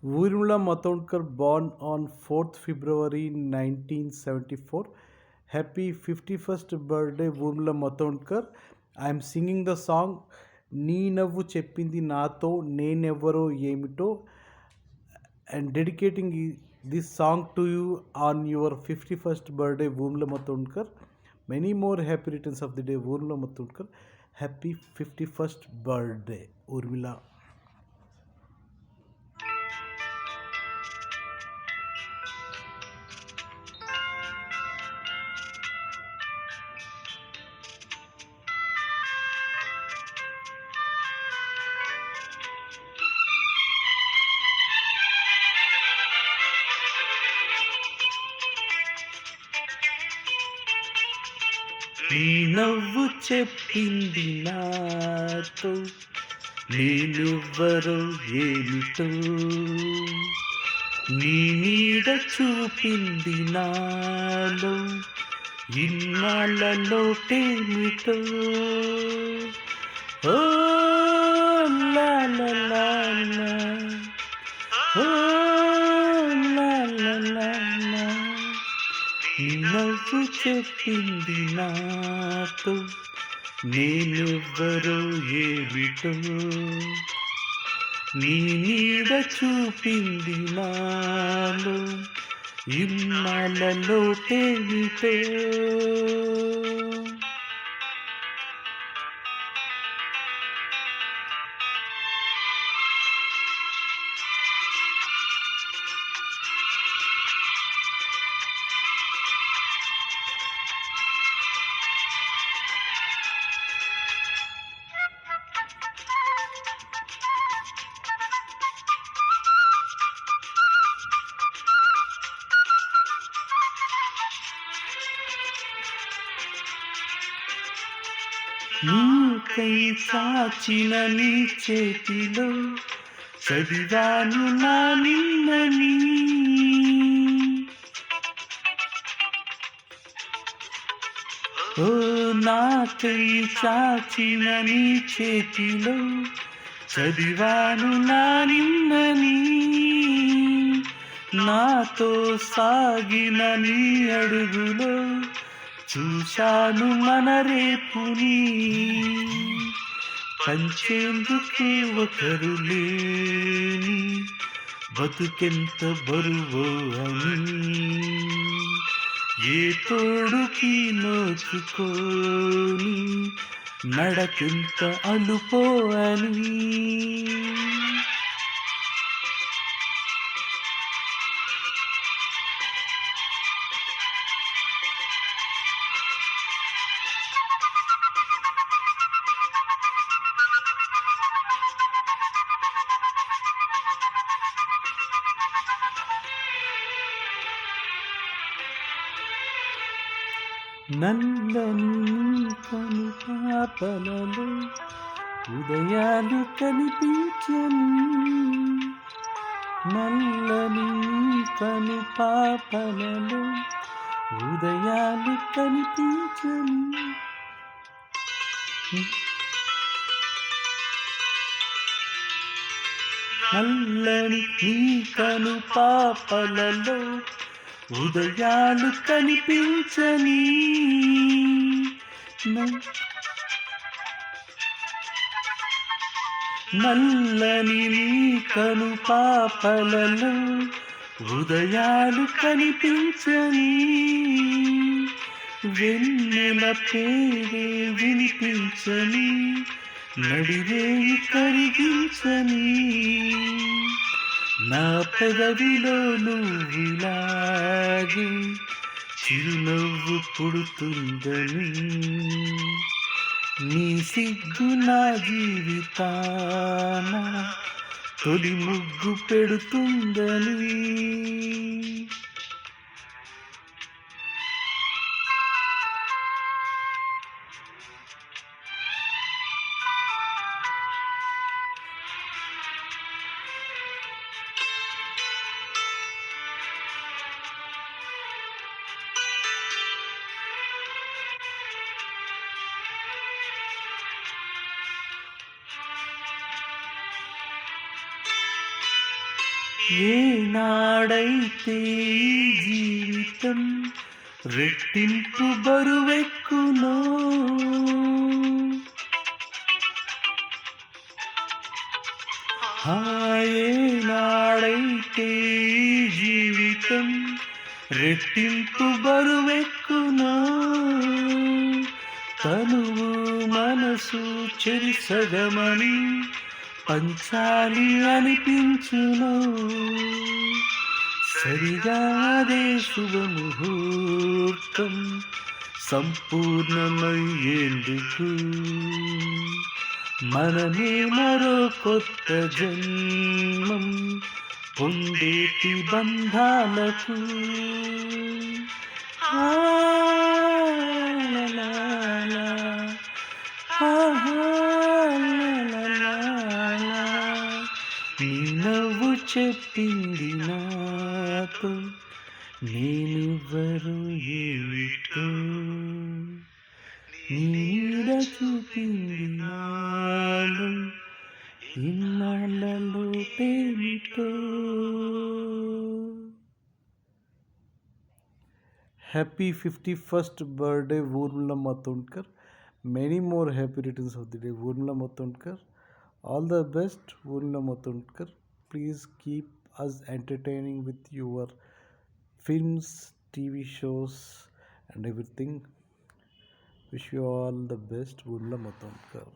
Urmila Matondkar, born on 4th February 1974. Happy 51st birthday, Urmila Matondkar. I am singing the song నీ నవ్వు చెప్పింది నాతో నేనెవ్వరో ఏమిటో and dedicating this song to you on your 51st birthday, Urmila Matondkar. Many more happy returns of the day, Urmila Matondkar. Happy 51st birthday, Urmila. నీ నవ్వు చెప్పింది నాతో నేనెవ్వరో ఏమిటో నీ నీడ చూపింది నాలో ఇన్నాళ్ళలోటేమిటో ఓ లా లా లా లా ఓ లా లా లా లా నీ నవ్వు చెప్పింది నాతో నేనెవ్వరో ఏమిటో నీ నీడ చూపింది నాలో ఇన్నాళ్ళలోటేమిటో నీకై చాచిన నీ చేతిలో చదివాను నా నిన్నని ఓ నాకై చాచిన నీ చేతిలో చదివాను నా నిన్నని నాతో సాగిన నీ అడుగులో చూశాను మన రేపుని పంచేందుకే ఒకరు లేని బతుకెంత బరువో అని ఏ తోడుకి నోచుకోని నడకెంత అలుపో అని నల్లని నీ కను పాపలలో ఉదయాలు కనిపించని నల్లని నీ కను పాపలలో ఉదయాలు కనిపించని నల్లని నీ కను పాపలలో ఉదయాలు కనిపించని నల్లని నీ కను పాపలలో ఉదయాలు కనిపించని వెన్నెల పేరే వినిపించని నడిరేయి కరిగించని నా పెదవిలో నువ్విలాగే చిరునవ్వు పుడుతుందని నీ సిగ్గు నా జీవితాన తొలి ముగ్గు పెడుతుందని ఏనాడైతే ఈ జీవితం రెట్టింపు బరువెక్కునో ఏనాడైతే ఈ జీవితం రెట్టింపు బరువెక్కునో తనువు మనసు చెరిసగమని పంచాలి అనిపించును సరిగాదే శుభముహూర్తం సంపూర్ణమయ్యేందుకు మనమే మరో కొత్త జన్మం పొందేటి బంధాలకు ఆ, లా, లా, లా. ఆహా, లా, లా, లా, లా. నీ నవ్వు చెప్పింది నాతో నేనెవ్వరు ఏమిటో నీ నీడ చూపింది నాలో ఇన్నాళ్ళలో పేమిటో happy 51st birthday Urmila Matondkar. Many more happy returns of the day, Urmila Matondkar. All the best, Urmila Matondkar. Please keep us entertaining with your films, TV shows, and everything. Wish you all the best, Urmila Matondkar.